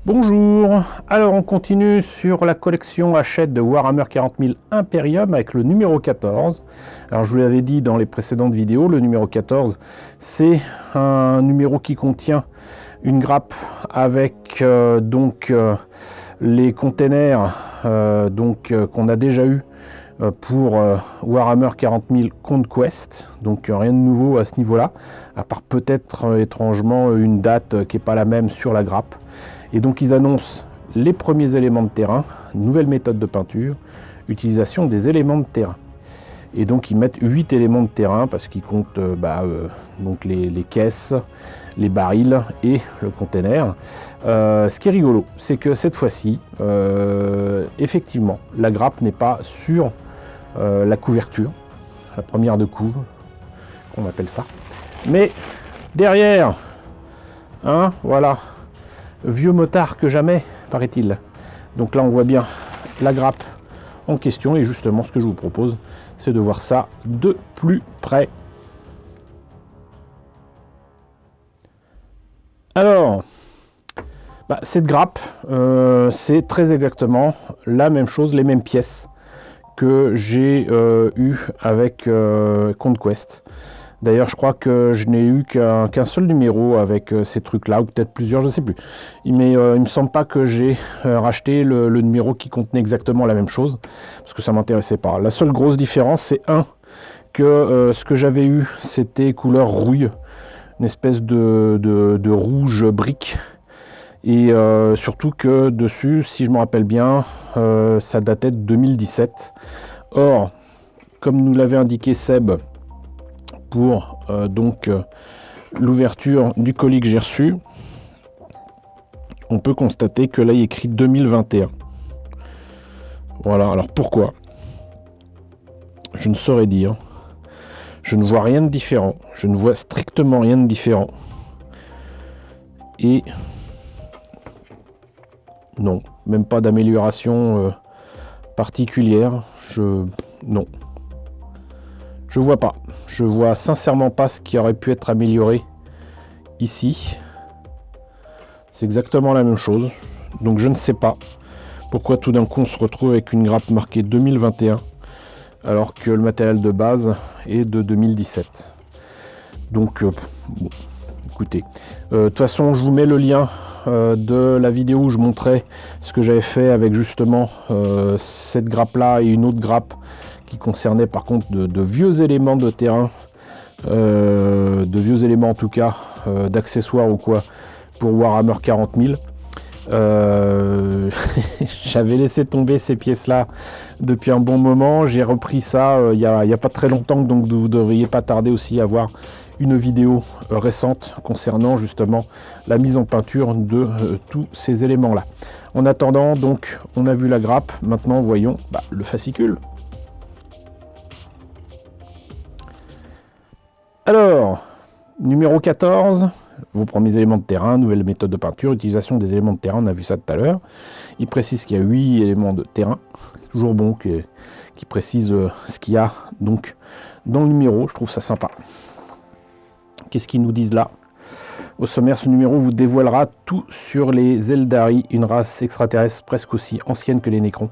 Bonjour, alors on continue sur la collection Hachette de Warhammer 40 000 Imperium avec le numéro 14. Alors je vous l'avais dit dans les précédentes vidéos, le numéro 14 c'est un numéro qui contient une grappe avec les containers qu'on a déjà eu pour Warhammer 40 000 Conquest, donc rien de nouveau à ce niveau-là, à part peut-être étrangement une date qui n'est pas la même sur la grappe. Et donc ils annoncent les premiers éléments de terrain, nouvelle méthode de peinture, utilisation des éléments de terrain. Et donc ils mettent 8 éléments de terrain parce qu'ils comptent donc les caisses, les barils et le container. Ce qui est rigolo, c'est que cette fois-ci, effectivement, la grappe n'est pas sur la couverture, la première de couve, qu'on appelle ça. Mais derrière, voilà, vieux motard que jamais, paraît-il. Donc là, on voit bien la grappe en question. Et justement, ce que je vous propose, c'est de voir ça de plus près. Alors, cette grappe, c'est très exactement la même chose, les mêmes pièces que j'ai eu avec Conquest. D'ailleurs, je crois que je n'ai eu qu'un seul numéro avec ces trucs-là, ou peut-être plusieurs, je ne sais plus. Mais il ne me semble pas que j'ai racheté le numéro qui contenait exactement la même chose, parce que ça ne m'intéressait pas. La seule grosse différence, c'est que ce que j'avais eu, c'était couleur rouille, une espèce de rouge brique. Et surtout que dessus, si je me rappelle bien, ça datait de 2017. Or, comme nous l'avait indiqué Seb, pour l'ouverture du colis que j'ai reçu, on peut constater que là il est écrit 2021. Voilà, alors pourquoi? Je ne saurais dire. Je ne vois rien de différent. Je ne vois strictement rien de différent. Et non, même pas d'amélioration particulière. Non. Je vois pas. Je vois sincèrement pas ce qui aurait pu être amélioré ici. C'est exactement la même chose. Donc je ne sais pas pourquoi tout d'un coup on se retrouve avec une grappe marquée 2021 alors que le matériel de base est de 2017. Donc bon, écoutez. De toute façon, je vous mets le lien de la vidéo où je montrais ce que j'avais fait avec justement cette grappe là et une autre grappe qui concernait par contre de vieux éléments de terrain, de vieux éléments en tout cas, d'accessoires ou quoi, pour Warhammer 40 000. J'avais laissé tomber ces pièces là depuis un bon moment, j'ai repris ça il y a pas très longtemps, donc vous ne devriez pas tarder aussi à voir une vidéo récente concernant justement la mise en peinture de tous ces éléments là. En attendant, donc on a vu la grappe, maintenant voyons le fascicule. Alors, numéro 14, vos premiers éléments de terrain, nouvelle méthode de peinture, utilisation des éléments de terrain, on a vu ça tout à l'heure. Il précise qu'il y a 8 éléments de terrain. C'est toujours bon qu'il précise ce qu'il y a donc dans le numéro, je trouve ça sympa. Qu'est-ce qu'ils nous disent là? Au sommaire, ce numéro vous dévoilera tout sur les Eldari, une race extraterrestre presque aussi ancienne que les Nécrons.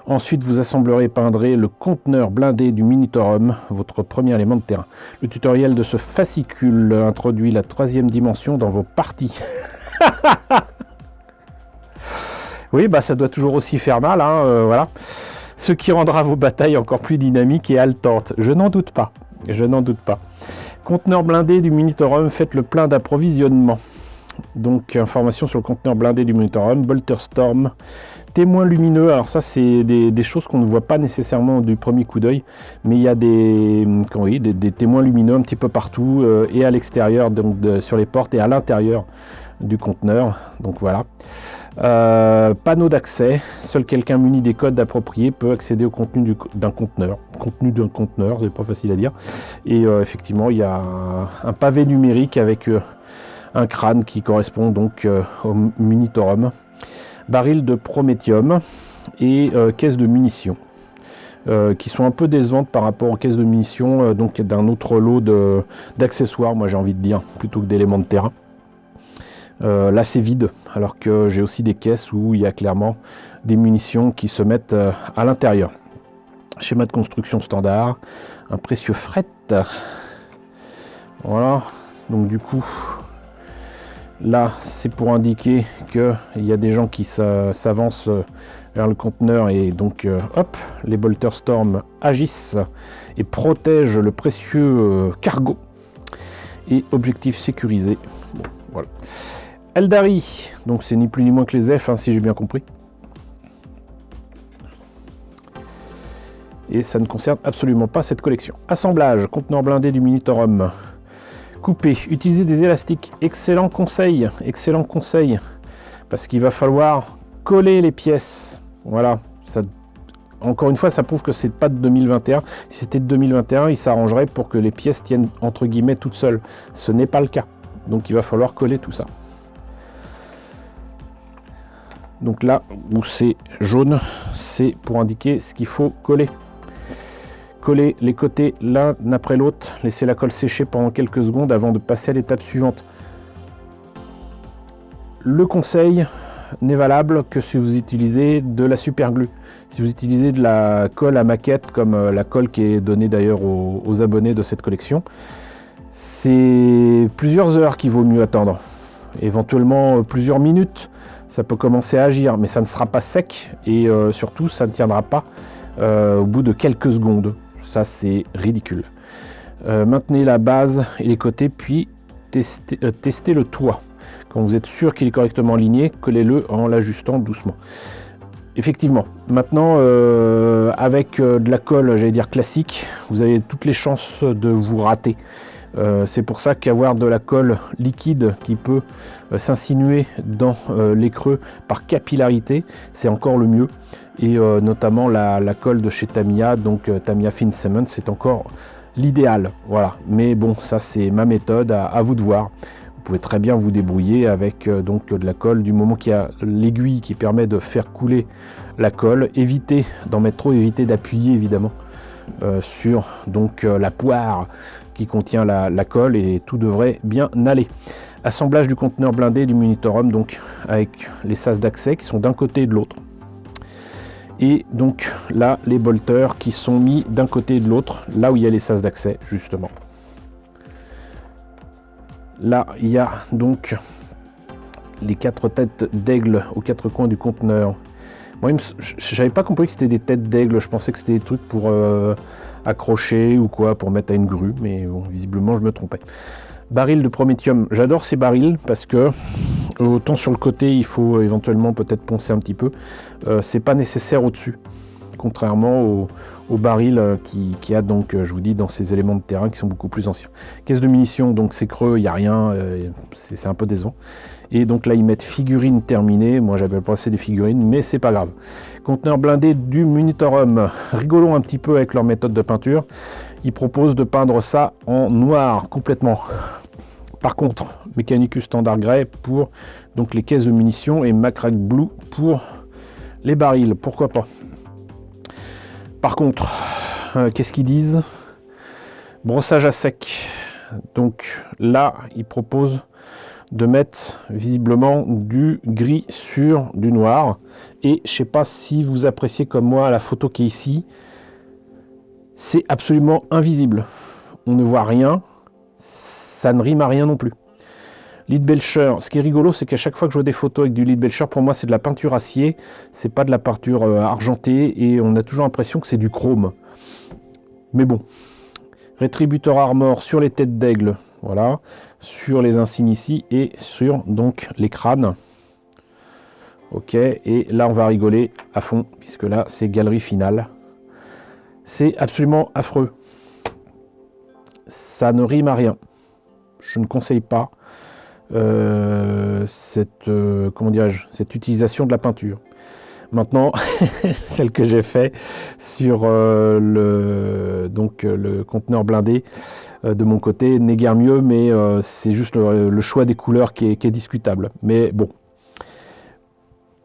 Ensuite, vous assemblerez et peindrez le conteneur blindé du Minitorum, votre premier élément de terrain. Le tutoriel de ce fascicule introduit la 3e dimension dans vos parties. Oui, ça doit toujours aussi faire mal, voilà. Ce qui rendra vos batailles encore plus dynamiques et haletantes. Je n'en doute pas. Je n'en doute pas. Conteneur blindé du Minitorum, faites le plein d'approvisionnement. Donc, information sur le conteneur blindé du Minitorum, Bolter Storm, témoin lumineux. Alors ça, c'est des choses qu'on ne voit pas nécessairement du premier coup d'œil, mais il y a des témoins lumineux un petit peu partout, et à l'extérieur, donc sur les portes, et à l'intérieur du conteneur. Donc voilà. Panneau d'accès, seul quelqu'un muni des codes appropriés peut accéder au contenu d'un conteneur. Contenu d'un conteneur, c'est pas facile à dire. Et effectivement, il y a un pavé numérique avec un crâne qui correspond donc au Minitorum. Baril de Prométhium et caisse de munitions. Qui sont un peu décevantes par rapport aux caisses de munitions, donc d'un autre lot d'accessoires, moi j'ai envie de dire, plutôt que d'éléments de terrain. Là c'est vide, alors que j'ai aussi des caisses où il y a clairement des munitions qui se mettent à l'intérieur. Schéma de construction standard, un précieux fret. Voilà, donc du coup, là c'est pour indiquer qu'il y a des gens qui s'avancent vers le conteneur et donc hop, les Bolter Storm agissent et protègent le précieux cargo. Et objectif sécurisé. Bon, voilà. Eldari, donc c'est ni plus ni moins que les F, hein, si j'ai bien compris. Et ça ne concerne absolument pas cette collection. Assemblage, conteneur blindé du Minitorum. Coupé, utiliser des élastiques. Excellent conseil, parce qu'il va falloir coller les pièces. Voilà, ça, encore une fois, ça prouve que c'est pas de 2021. Si c'était de 2021, il s'arrangerait pour que les pièces tiennent entre guillemets toutes seules. Ce n'est pas le cas. Donc il va falloir coller tout ça. Donc là où c'est jaune, c'est pour indiquer ce qu'il faut coller. Coller les côtés l'un après l'autre, laisser la colle sécher pendant quelques secondes avant de passer à l'étape suivante. Le conseil n'est valable que si vous utilisez de la super glue. Si vous utilisez de la colle à maquette, comme la colle qui est donnée d'ailleurs aux abonnés de cette collection, c'est plusieurs heures qu'il vaut mieux attendre. Éventuellement plusieurs minutes, ça peut commencer à agir, mais ça ne sera pas sec et surtout ça ne tiendra pas au bout de quelques secondes. Ça c'est ridicule. Maintenez la base et les côtés, puis testez le toit. Quand vous êtes sûr qu'il est correctement aligné, collez-le en l'ajustant doucement. Effectivement, maintenant avec de la colle, j'allais dire classique, vous avez toutes les chances de vous rater. C'est pour ça qu'avoir de la colle liquide qui peut s'insinuer dans les creux par capillarité, c'est encore le mieux. Et notamment la colle de chez Tamiya, donc Tamiya Fin Cement, c'est encore l'idéal. Voilà. Mais bon, ça c'est ma méthode, à vous de voir. Vous pouvez très bien vous débrouiller avec donc de la colle du moment qu'il y a l'aiguille qui permet de faire couler la colle. Évitez d'en mettre trop, évitez d'appuyer évidemment sur donc la poire qui contient la colle et tout devrait bien aller. Assemblage du conteneur blindé du Minitorum, donc avec les sas d'accès qui sont d'un côté et de l'autre. Et donc là, les bolters qui sont mis d'un côté et de l'autre, là où il y a les sas d'accès justement. Là, il y a donc les 4 têtes d'aigle aux 4 coins du conteneur. Moi, je n'avais pas compris que c'était des têtes d'aigle. Je pensais que c'était des trucs pour accrocher ou quoi, pour mettre à une grue. Mais bon, visiblement, je me trompais. Baril de prométhium. J'adore ces barils parce que autant sur le côté, il faut éventuellement peut-être poncer un petit peu. C'est pas nécessaire au-dessus. Contrairement au baril qui a donc, je vous dis, dans ces éléments de terrain qui sont beaucoup plus anciens. Caisse de munitions, donc c'est creux, il n'y a rien, c'est un peu décevant. Et donc là, ils mettent figurines terminées. Moi, j'avais pas assez des figurines, mais c'est pas grave. Conteneur blindé du Minitorum. Rigolons un petit peu avec leur méthode de peinture. Ils proposent de peindre ça en noir complètement. Par contre, Mechanicus Standard Grey pour donc les caisses de munitions et Macrack Blue pour les barils. Pourquoi pas? Par contre, qu'est-ce qu'ils disent? Brossage à sec. Donc là, ils proposent de mettre visiblement du gris sur du noir. Et je ne sais pas si vous appréciez comme moi la photo qui est ici. C'est absolument invisible. On ne voit rien. Ça ne rime à rien non plus. Leadbelcher, ce qui est rigolo, c'est qu'à chaque fois que je vois des photos avec du Leadbelcher, pour moi c'est de la peinture acier, c'est pas de la peinture argentée, et on a toujours l'impression que c'est du chrome. Mais bon. Rétributeur Armor sur les têtes d'aigle, voilà, sur les insignes ici, et sur donc les crânes. Ok, et là on va rigoler à fond, puisque là c'est galerie finale. C'est absolument affreux. Ça ne rime à rien. Je ne conseille pas comment dirais-je, cette utilisation de la peinture. Maintenant, celle que j'ai fait sur le conteneur blindé de mon côté n'est guère mieux, mais c'est juste le choix des couleurs qui est discutable. Mais bon,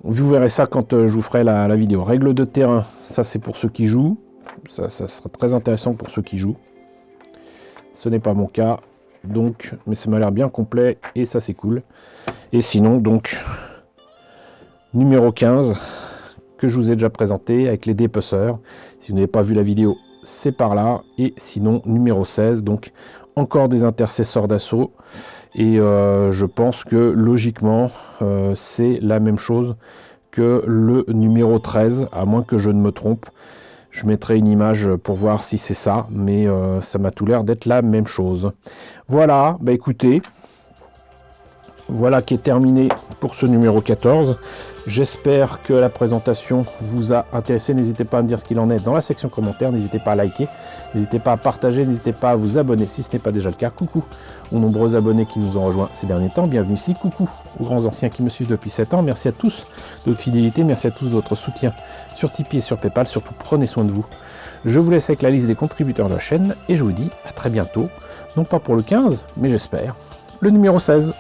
vous verrez ça quand je vous ferai la vidéo. Règle de terrain, ça c'est pour ceux qui jouent. Ça sera très intéressant pour ceux qui jouent. Ce n'est pas mon cas. donc, mais ça m'a l'air bien complet et ça c'est cool. Et sinon, donc, numéro 15, que je vous ai déjà présenté avec les dépeceurs. Si vous n'avez pas vu la vidéo, c'est par là. Et sinon, numéro 16, donc encore des intercesseurs d'assaut. Et je pense que logiquement, c'est la même chose que le numéro 13, à moins que je ne me trompe. Je mettrai une image pour voir si c'est ça, mais ça m'a tout l'air d'être la même chose. Voilà, bah écoutez, voilà qui est terminé pour ce numéro 14. J'espère que la présentation vous a intéressé. N'hésitez pas à me dire ce qu'il en est dans la section commentaires. N'hésitez pas à liker, n'hésitez pas à partager, n'hésitez pas à vous abonner si ce n'est pas déjà le cas. Coucou aux nombreux abonnés qui nous ont rejoints ces derniers temps. Bienvenue ici. Coucou aux grands anciens qui me suivent depuis 7 ans. Merci à tous de votre fidélité. Merci à tous de votre soutien sur Tipeee et sur Paypal. Surtout, prenez soin de vous. Je vous laisse avec la liste des contributeurs de la chaîne et je vous dis à très bientôt. Non pas pour le 15, mais j'espère le numéro 16.